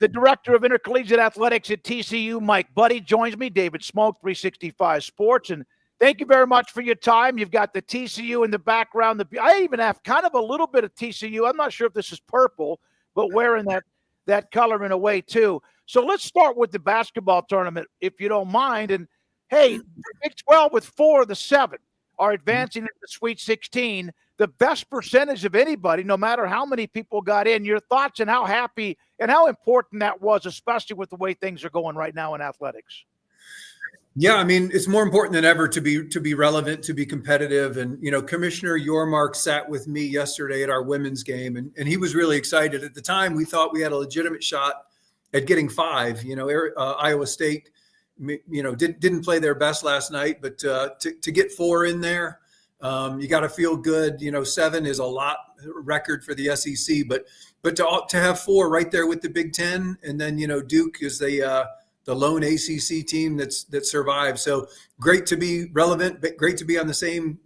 The Director of Intercollegiate Athletics at TCU, Mike Buddie, joins me. David Smoke, 365 Sports. And thank you very much for your time. You've got the TCU in the background. I even have kind of a little bit of TCU. I'm not sure if this is purple, but wearing that color in a way too. So let's start with the basketball tournament, if you don't mind. And hey, Big 12 with 4 of the 7 are advancing into the Sweet 16. The best percentage of anybody, no matter how many people got in. Your thoughts on how happy and how important that was, especially with the way things are going right now in athletics? Yeah, I mean, it's more important than ever to be relevant, to be competitive. And, Commissioner Yormark sat with me yesterday at our women's game, and he was really excited. At the time, we thought we had a legitimate shot at getting 5. Iowa State, didn't play their best last night, but to get 4 in there, you got to feel good. 7 is a lot record for the SEC, but to have 4 right there with the Big Ten, and then Duke is the lone ACC team that survived. So great to be relevant, but great to be on the same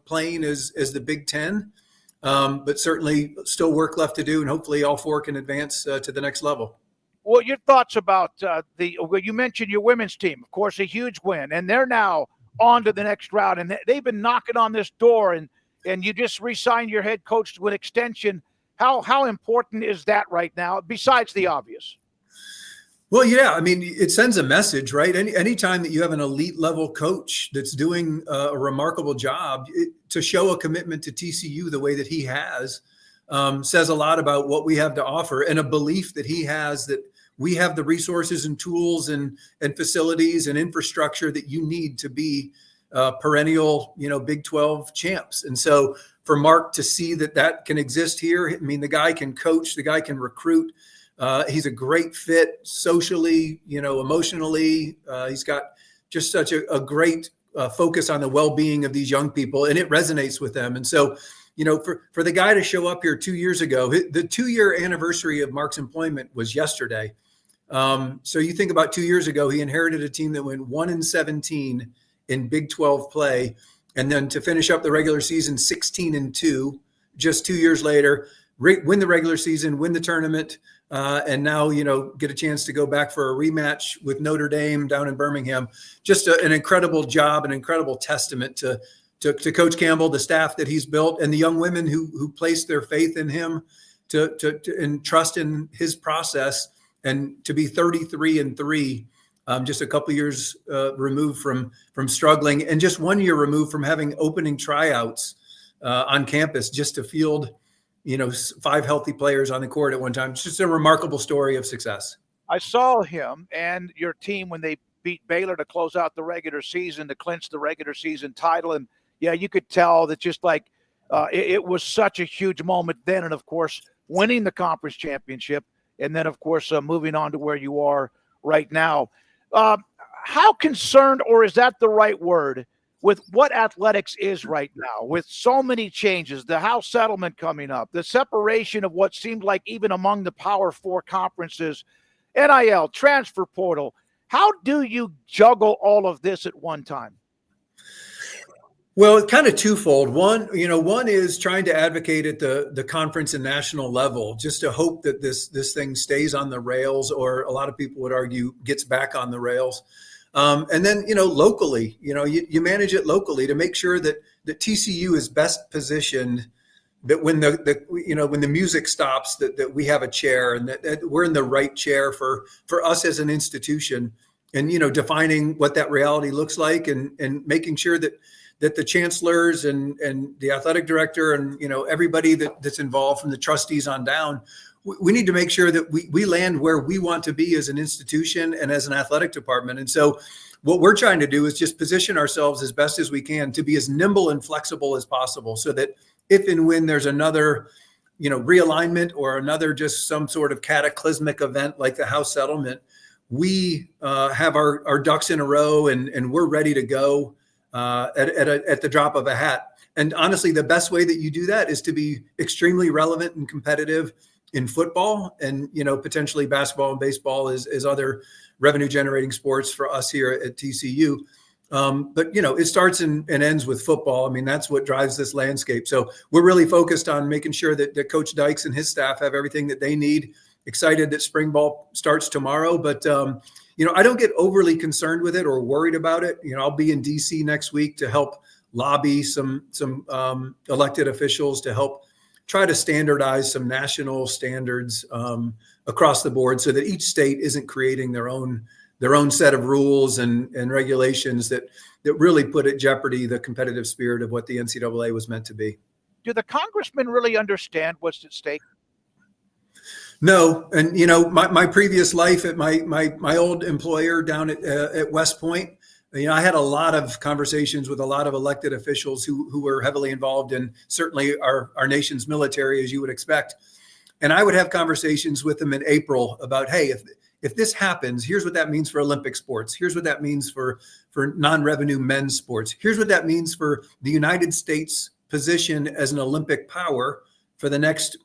plane as the Big Ten. But certainly still work left to do, and hopefully all 4 can advance to the next level. Well, your thoughts about you mentioned your women's team, of course, a huge win, and they're now on to the next round, and they've been knocking on this door, and you just re-signed your head coach to an extension. How important is that right now, besides the obvious? Well, yeah, I mean, it sends a message, right? Anytime that you have an elite level coach that's doing a remarkable job, to show a commitment to TCU the way that he has says a lot about what we have to offer, and a belief that he has that we have the resources and tools and facilities and infrastructure that you need to be perennial, Big 12 champs. And so for Mark to see that can exist here, I mean, the guy can coach, the guy can recruit. He's a great fit socially, emotionally. He's got just such a great focus on the well-being of these young people, and it resonates with them. And so, for the guy to show up here 2 years ago, the 2-year anniversary of Mark's employment was yesterday. So you think about 2 years ago, he inherited a team that went 1-17 in Big 12 play, and then to finish up the regular season 16-2, just 2 years later, win the regular season, win the tournament, and now get a chance to go back for a rematch with Notre Dame down in Birmingham. Just an incredible job, an incredible testament to Coach Campbell, the staff that he's built, and the young women who placed their faith in him and trust in his process. And to be 33-3, just a couple of years removed from struggling, and just 1 year removed from having opening tryouts on campus, just to field 5 healthy players on the court at one time. It's just a remarkable story of success. I saw him and your team when they beat Baylor to close out the regular season, to clinch the regular season title. And yeah, you could tell that just like it was such a huge moment then. And of course, winning the conference championship, and then of course, moving on to where you are right now. How concerned, or is that the right word, with what athletics is right now, with so many changes, the House settlement coming up, the separation of what seemed like even among the Power 4 conferences, NIL, transfer portal? How do you juggle all of this at one time? Well, it's kind of twofold. One is trying to advocate at the conference and national level, just to hope that this thing stays on the rails, or a lot of people would argue gets back on the rails. And then, locally, you manage it locally to make sure that TCU is best positioned, that when when the music stops, that we have a chair, and that we're in the right chair for us as an institution, and, defining what that reality looks like, and making sure that the chancellors and the athletic director and, everybody that's involved, from the trustees on down, we need to make sure that we land where we want to be as an institution and as an athletic department. And so what we're trying to do is just position ourselves as best as we can to be as nimble and flexible as possible, so that if and when there's another, realignment, or another just some sort of cataclysmic event like the House settlement, we have our ducks in a row, and we're ready to go at the drop of a hat. And honestly, the best way that you do that is to be extremely relevant and competitive in football, and potentially basketball and baseball as other revenue generating sports for us here at TCU. But it starts and ends with football. I mean, that's what drives this landscape. So we're really focused on making sure that Coach Dykes and his staff have everything that they need, excited that spring ball starts tomorrow. But I don't get overly concerned with it or worried about it. I'll be in DC next week to help lobby some elected officials to help try to standardize some national standards across the board, so that each state isn't creating their own set of rules and regulations that really put at jeopardy the competitive spirit of what the NCAA was meant to be. Do the congressmen really understand what's at stake? No. And, my previous life at my old employer down at West Point, I had a lot of conversations with a lot of elected officials who were heavily involved in certainly our nation's military, as you would expect. And I would have conversations with them in April about, hey, if this happens, here's what that means for Olympic sports. Here's what that means for non-revenue men's sports. Here's what that means for the United States position as an Olympic power for the next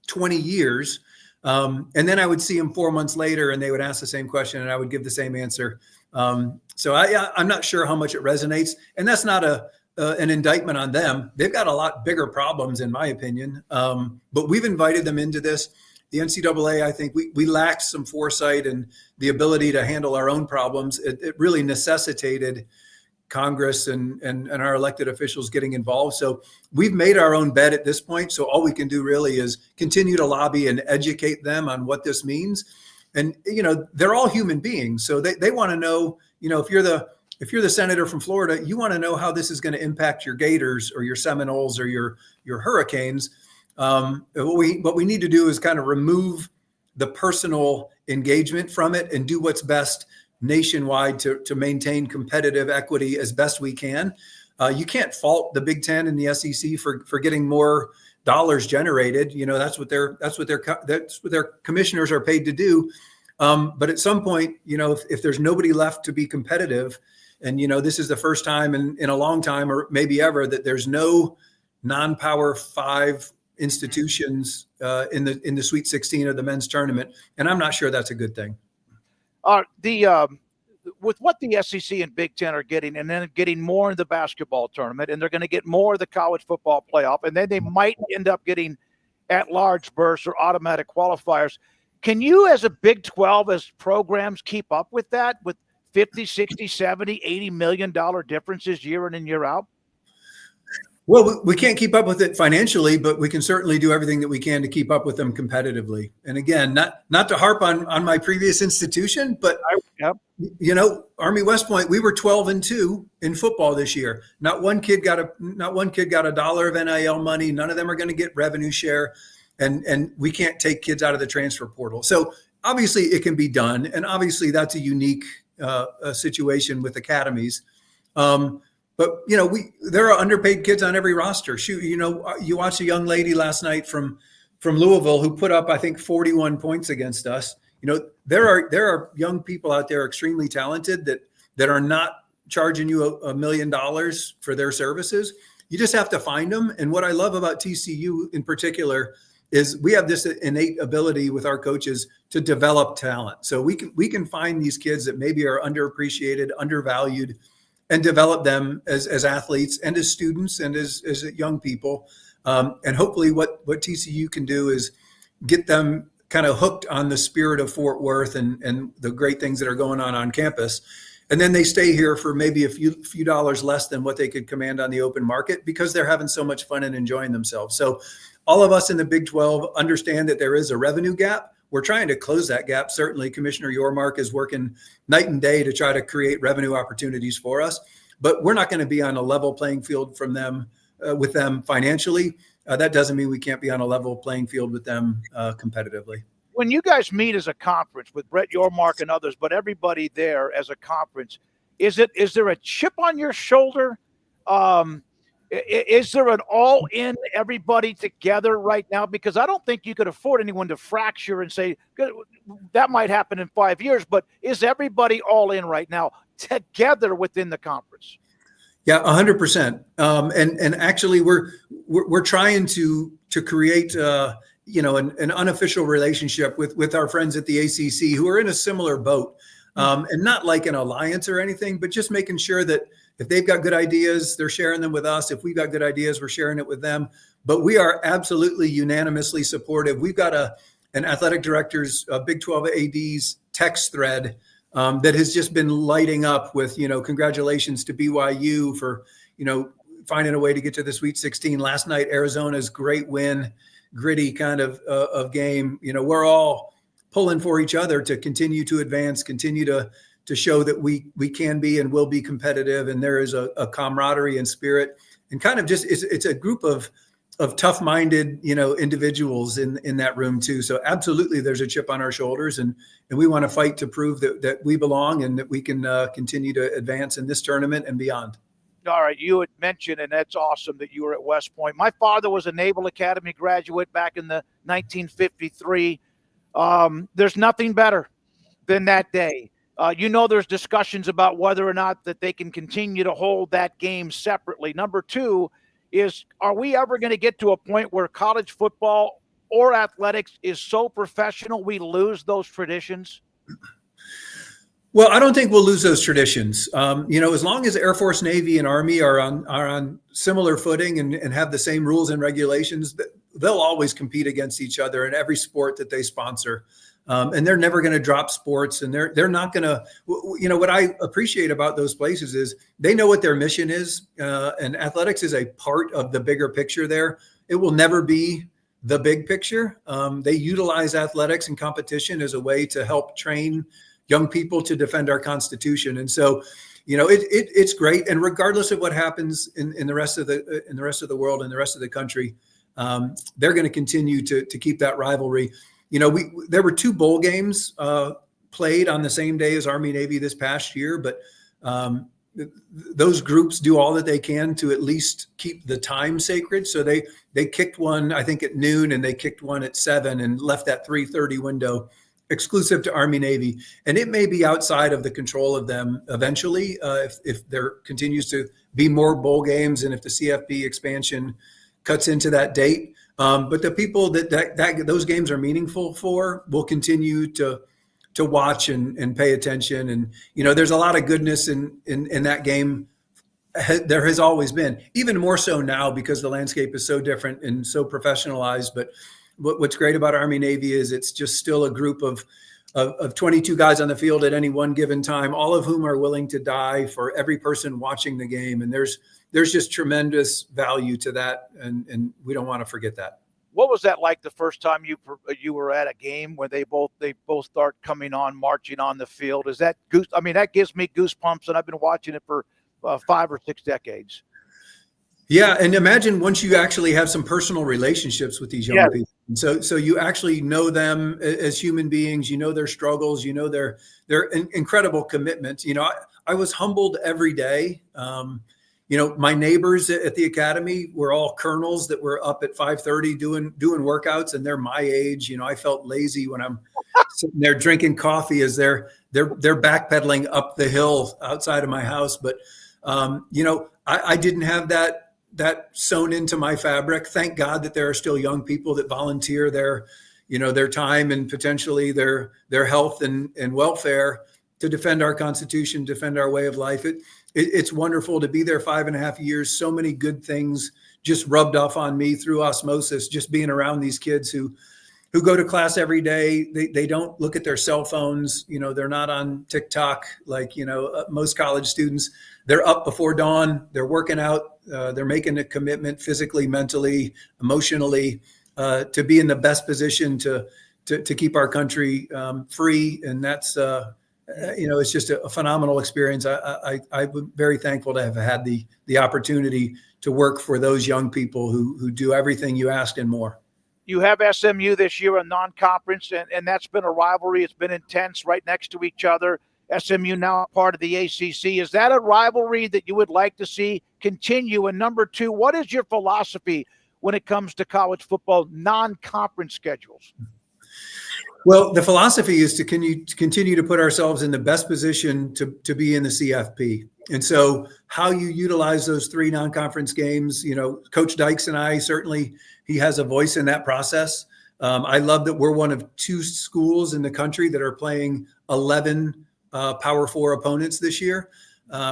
20 years. And then I would see them 4 months later and they would ask the same question and I would give the same answer. So I'm not sure how much it resonates. And that's not an indictment on them. They've got a lot bigger problems, in my opinion. But we've invited them into this. The NCAA, I think we lacked some foresight and the ability to handle our own problems. It really necessitated Congress and our elected officials getting involved. So we've made our own bed at this point. So all we can do really is continue to lobby and educate them on what this means. And, they're all human beings. So they want to know, if you're the senator from Florida, you want to know how this is going to impact your Gators or your Seminoles or your Hurricanes. What we need to do is kind of remove the personal engagement from it and do what's best nationwide to maintain competitive equity as best we can. You can't fault the Big Ten and the SEC for getting more dollars generated. That's what their commissioners are paid to do. But at some point, if there's nobody left to be competitive, and this is the first time in a long time, or maybe ever, that there's no non-Power 5 institutions in the Sweet 16 of the men's tournament, and I'm not sure that's a good thing. With what the SEC and Big Ten are getting, and then getting more in the basketball tournament, and they're going to get more of the college football playoff, and then they might end up getting at-large berths or automatic qualifiers. Can you, as a Big 12, as programs, keep up with that, with 50, 60, 70, $80 million differences year in and year out? Well, we can't keep up with it financially, but we can certainly do everything that we can to keep up with them competitively. And again, not to harp on my previous institution, but Army West Point, we were 12-2 in football this year. Not one kid got a dollar of NIL money. None of them are going to get revenue share, and we can't take kids out of the transfer portal. So obviously it can be done, and obviously that's a unique situation with academies. But there are underpaid kids on every roster. Shoot, you watched a young lady last night from Louisville who put up, I think, 41 points against us. There are young people out there extremely talented that are not charging you $1 million for their services. You just have to find them. And what I love about TCU in particular is we have this innate ability with our coaches to develop talent. So we can find these kids that maybe are underappreciated, undervalued, and develop them as athletes and as students and as young people. And hopefully what TCU can do is get them kind of hooked on the spirit of Fort Worth and the great things that are going on campus. And then they stay here for maybe a few dollars less than what they could command on the open market because they're having so much fun and enjoying themselves. So all of us in the Big 12 understand that there is a revenue gap. We're trying to close that gap. Certainly, Commissioner Yormark is working night and day to try to create revenue opportunities for us. But we're not going to be on a level playing field with them financially. That doesn't mean we can't be on a level playing field with them competitively. When you guys meet as a conference with Brett Yormark and others, but everybody there as a conference, is there a chip on your shoulder? Is there an all-in everybody together right now? Because I don't think you could afford anyone to fracture and say that might happen in 5 years, but is everybody all in right now together within the conference? Yeah, 100%. And actually we're trying to create an unofficial relationship with our friends at the ACC who are in a similar boat. And not like an alliance or anything, but just making sure that if they've got good ideas, they're sharing them with us. If we've got good ideas, we're sharing it with them. But we are absolutely unanimously supportive. We've got an athletic director's Big 12 AD's text thread that has just been lighting up with, congratulations to BYU for, finding a way to get to the Sweet 16 last night. Arizona's great win, gritty kind of game. We're all pulling for each other to continue to advance, continue to show that we can be and will be competitive. And there is a camaraderie and spirit, and kind of just it's a group of tough-minded, individuals in that room too. So absolutely, there's a chip on our shoulders, and we want to fight to prove that we belong and that we can continue to advance in this tournament and beyond. All right, you had mentioned, and that's awesome that you were at West Point. My father was a Naval Academy graduate back in the 1953. There's nothing better than that day. There's discussions about whether or not that they can continue to hold that game separately. Number two is, are we ever going to get to a point where college football or athletics is so professional we lose those traditions? Well, I don't think we'll lose those traditions. As long as Air Force, Navy, and Army are on similar footing and have the same rules and regulations, they'll always compete against each other in every sport that they sponsor. And they're never going to drop sports, and they're not going to. What I appreciate about those places is they know what their mission is, and athletics is a part of the bigger picture. There, it will never be the big picture. They utilize athletics and competition as a way to help train young people to defend our Constitution, and so, it's great. And regardless of what happens in the rest of the world and the rest of the country, they're going to continue to keep that rivalry. There were 2 bowl games played on the same day as Army Navy this past year, but those groups do all that they can to at least keep the time sacred. So they kicked one, I think, at noon, and they kicked one at 7 and left that 3:30 window exclusive to Army Navy. And it may be outside of the control of them eventually if there continues to be more bowl games and if the CFP expansion cuts into that date. But the people that those games are meaningful for will continue to watch and pay attention. And, there's a lot of goodness in that game. There has always been, even more so now because the landscape is so different and so professionalized. But what's great about Army Navy is it's just still a group of 22 guys on the field at any one given time, all of whom are willing to die for every person watching the game. And there's just tremendous value to that, and we don't want to forget that. What was that like the first time you were at a game where they both start coming on, marching on the field? Is that that gives me goosebumps, and I've been watching it for 5 or 6 decades. Yeah, and imagine once you actually have some personal relationships with these young people. And so you actually know them as human beings, their struggles, their incredible commitment. I was humbled every day. My neighbors at the academy were all colonels that were up at 5:30 doing workouts, and they're my age. I felt lazy when I'm sitting there drinking coffee as they're backpedaling up the hill outside of my house. But I didn't have that sewn into my fabric. Thank God that there are still young people that volunteer their time and potentially their health and welfare to defend our Constitution, defend our way of life. It's wonderful to be there 5.5 years. So many good things just rubbed off on me through osmosis, just being around these kids who go to class every day. They don't look at their cell phones. They're not on TikTok like, most college students. They're up before dawn. They're working out. They're making a commitment physically, mentally, emotionally, to be in the best position to keep our country free. And that's, it's just a phenomenal experience. I'm very thankful to have had the opportunity to work for those young people who do everything you asked and more. You have SMU this year, a non-conference, and that's been a rivalry. It's been intense, right next to each other. SMU now part of the ACC. Is that a rivalry that you would like to see continue? And number two, what is your philosophy when it comes to college football non-conference schedules? Well, the philosophy is to continue to put ourselves in the best position to be in the CFP. And so how you utilize those 3 non-conference games, Coach Dykes and I, certainly he has a voice in that process. I love that we're one of 2 schools in the country that are playing 11 Power 4 opponents this year.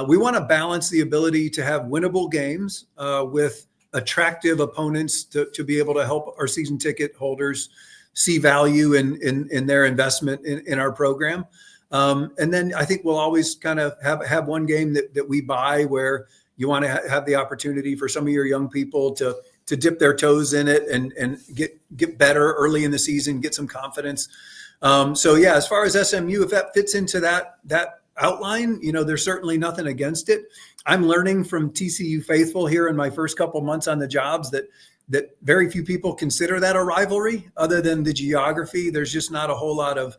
We want to balance the ability to have winnable games with attractive opponents to be able to help our season ticket holders see value in their investment in our program. And then I think we'll always kind of have one game that we buy where you want to have the opportunity for some of your young people to dip their toes in it and get better early in the season, get some confidence. So yeah, as far as SMU, if that fits into that outline, there's certainly nothing against it. I'm learning from TCU faithful here in my first couple months on the jobs that very few people consider that a rivalry other than the geography. There's just not a whole lot of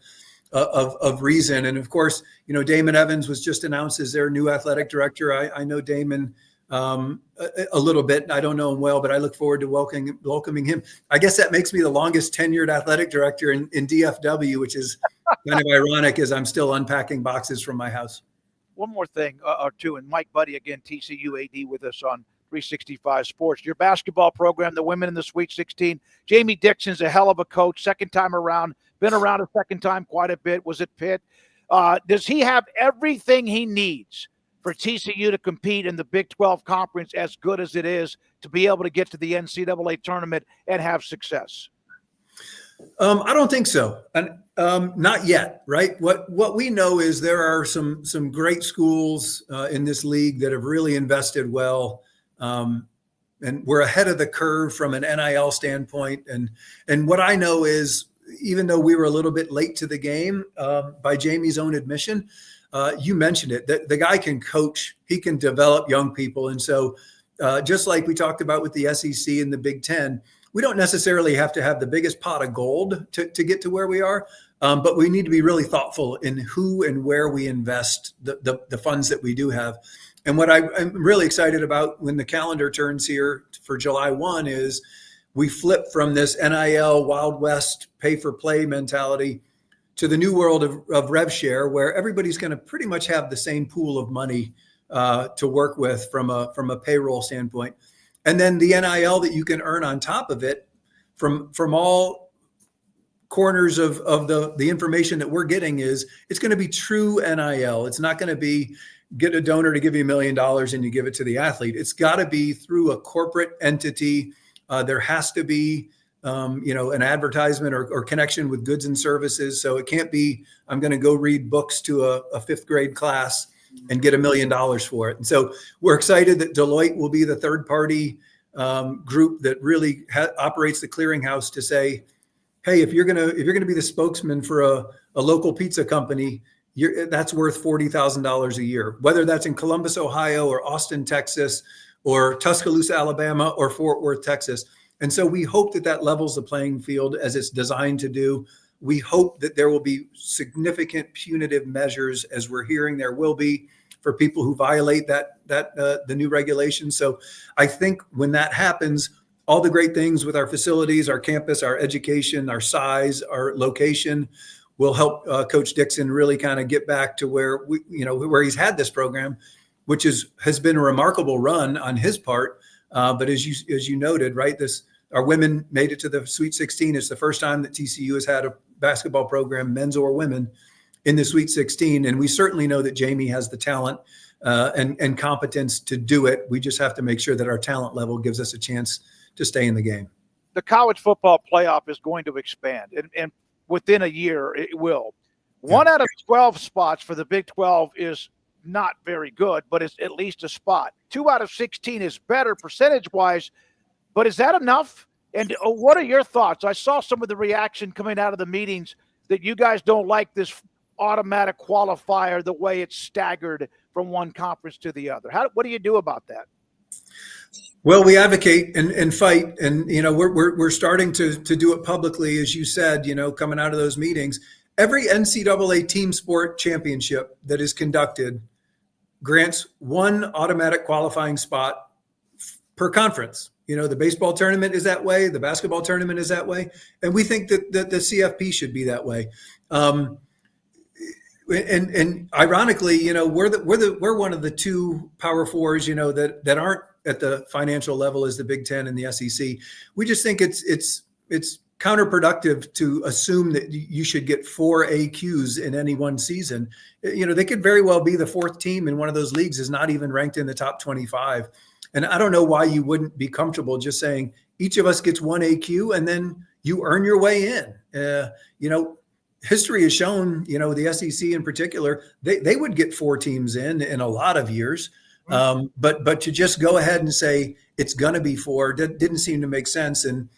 reason. And of course, Damon Evans was just announced as their new athletic director. I know Damon a little bit. I don't know him well, but I look forward to welcoming him. I guess that makes me the longest tenured athletic director in DFW, which is kind of ironic as I'm still unpacking boxes from my house. One more thing or two, and Mike Buddie, again, TCU AD with us on 365 Sports. Your basketball program, the women in the Sweet 16. Jamie Dixon's a hell of a coach, second time around, been around a second time quite a bit, was at Pitt. Does he have everything he needs for TCU to compete in the Big 12 Conference as good as it is to be able to get to the NCAA tournament and have success? I don't think so. And not yet, right? What we know is there are some great schools in this league that have really invested well. And we're ahead of the curve from an NIL standpoint. And what I know is, even though we were a little bit late to the game, by Jamie's own admission, you mentioned it, that the guy can coach, he can develop young people. And so just like we talked about with the SEC and the Big Ten, we don't necessarily have to have the biggest pot of gold to get to where we are, but we need to be really thoughtful in who and where we invest the funds that we do have. And what I'm really excited about when the calendar turns here for July 1 is we flip from this NIL Wild West pay-for-play mentality to the new world of rev share, where everybody's going to pretty much have the same pool of money to work with from a payroll standpoint. And then the NIL that you can earn on top of it from all corners of the information that we're getting is it's going to be true NIL. It's not going to be get a donor to give you $1 million and you give it to the athlete. It's got to be through a corporate entity. There has to be, an advertisement or connection with goods and services. So it can't be, I'm going to go read books to a fifth grade class and get $1 million for it. And so we're excited that Deloitte will be the third party group that really operates the clearinghouse to say, hey, if you're gonna be the spokesman for a local pizza company, that's worth $40,000 a year, whether that's in Columbus, Ohio, or Austin, Texas, or Tuscaloosa, Alabama, or Fort Worth, Texas. And so we hope that levels the playing field as it's designed to do. We hope that there will be significant punitive measures, as we're hearing there will be, for people who violate the new regulations. So I think when that happens, all the great things with our facilities, our campus, our education, our size, our location will help Coach Dixon really kind of get back to where where he's had this program, which has been a remarkable run on his part. But as you noted, right, our women made it to the Sweet 16. It's the first time that TCU has had a basketball program, men's or women, in the Sweet 16. And we certainly know that Jamie has the talent and competence to do it. We just have to make sure that our talent level gives us a chance to stay in the game. The college football playoff is going to expand, and within a year it will. One out of 12 spots for the Big 12 is not very good, but it's at least a spot. 2 out of 16 is better percentage-wise, but is that enough? And what are your thoughts? I saw some of the reaction coming out of the meetings that you guys don't like this automatic qualifier, the way it's staggered from one conference to the other. What do you do about that? Well, we advocate and fight, and we're starting to do it publicly, as you said. Coming out of those meetings, every NCAA team sport championship that is conducted grants one automatic qualifying spot per conference. The baseball tournament is that way, the basketball tournament is that way, and we think that the CFP should be that way. And ironically, we're one of the two Power Fours, that aren't at the financial level as the Big Ten and the SEC. We just think it's counterproductive to assume that you should get 4 AQs in any one season. They could very well be the fourth team in one of those leagues is not even ranked in the top 25. And I don't know why you wouldn't be comfortable just saying each of us gets 1 AQ and then you earn your way in. History has shown, the SEC in particular, they would get 4 teams in a lot of years. But to just go ahead and say it's going to be 4 didn't seem to make sense. And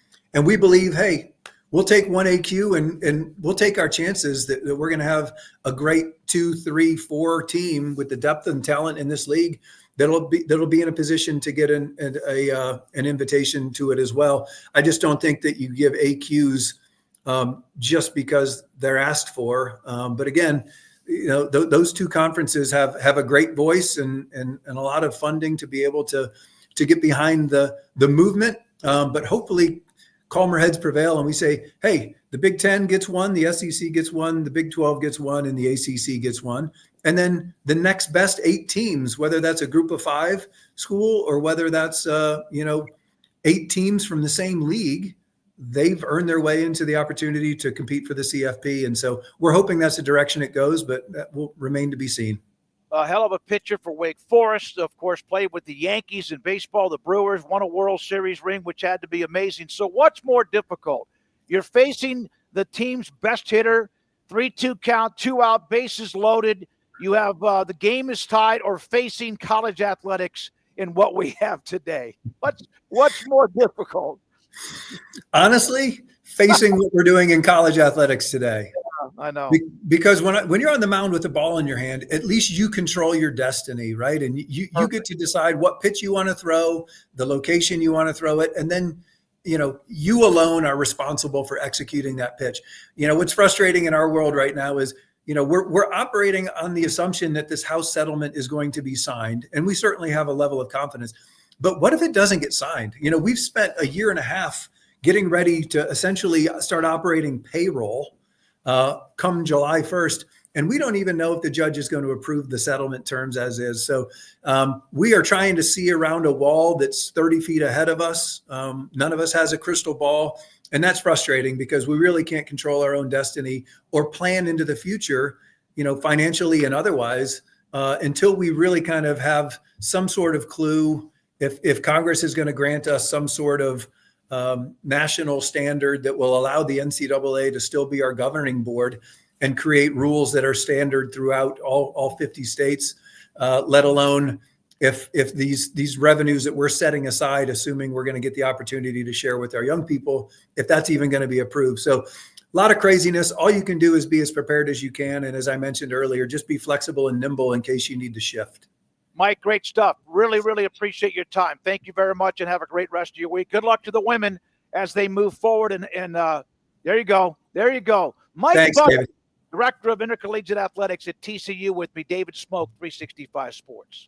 we believe, hey, we'll take 1 AQ and we'll take our chances that we're going to have a great 2, 3, 4 team with the depth and talent in this league that'll be in a position to get an invitation to it as well. I just don't think that you give AQs just because they're asked for. But again, those 2 conferences have a great voice and a lot of funding to be able to get behind the movement. But hopefully calmer heads prevail and we say, hey, the Big 10 gets 1, the SEC gets 1, the Big 12 gets 1, and the ACC gets 1. And then the next best 8 teams, whether that's a group of 5 school or whether that's 8 teams from the same league, they've earned their way into the opportunity to compete for the CFP. And so we're hoping that's the direction it goes, but that will remain to be seen. A hell of a pitcher for Wake Forest, of course, played with the Yankees in baseball, the Brewers, won a World Series ring, which had to be amazing. So what's more difficult? You're facing the team's best hitter, 3-2 count, 2 out, bases loaded. You have the game is tied, or facing college athletics in what we have today. What's more difficult? Honestly, facing what we're doing in college athletics today. I know. Because when you're on the mound with the ball in your hand, at least you control your destiny, right? And you get to decide what pitch you want to throw, the location you want to throw it, and then you alone are responsible for executing that pitch. What's frustrating in our world right now is we're operating on the assumption that this House settlement is going to be signed, and we certainly have a level of confidence. But what if it doesn't get signed? We've spent a year and a half getting ready to essentially start operating payroll come July 1st. And we don't even know if the judge is going to approve the settlement terms as is. So we are trying to see around a wall that's 30 feet ahead of us. None of us has a crystal ball. And that's frustrating because we really can't control our own destiny or plan into the future, financially and otherwise, until we really kind of have some sort of clue if Congress is going to grant us some sort of national standard that will allow the NCAA to still be our governing board and create rules that are standard throughout all 50 states, let alone if these revenues that we're setting aside, assuming we're going to get the opportunity to share with our young people, if that's even going to be approved. So a lot of craziness. All you can do is be as prepared as you can. And as I mentioned earlier, just be flexible and nimble in case you need to shift. Mike, great stuff. Really, really appreciate your time. Thank you very much, and have a great rest of your week. Good luck to the women as they move forward. And there you go. There you go. Mike Thanks, Buddie, David. Director of Intercollegiate Athletics at TCU with me, David Smoke, 365 Sports.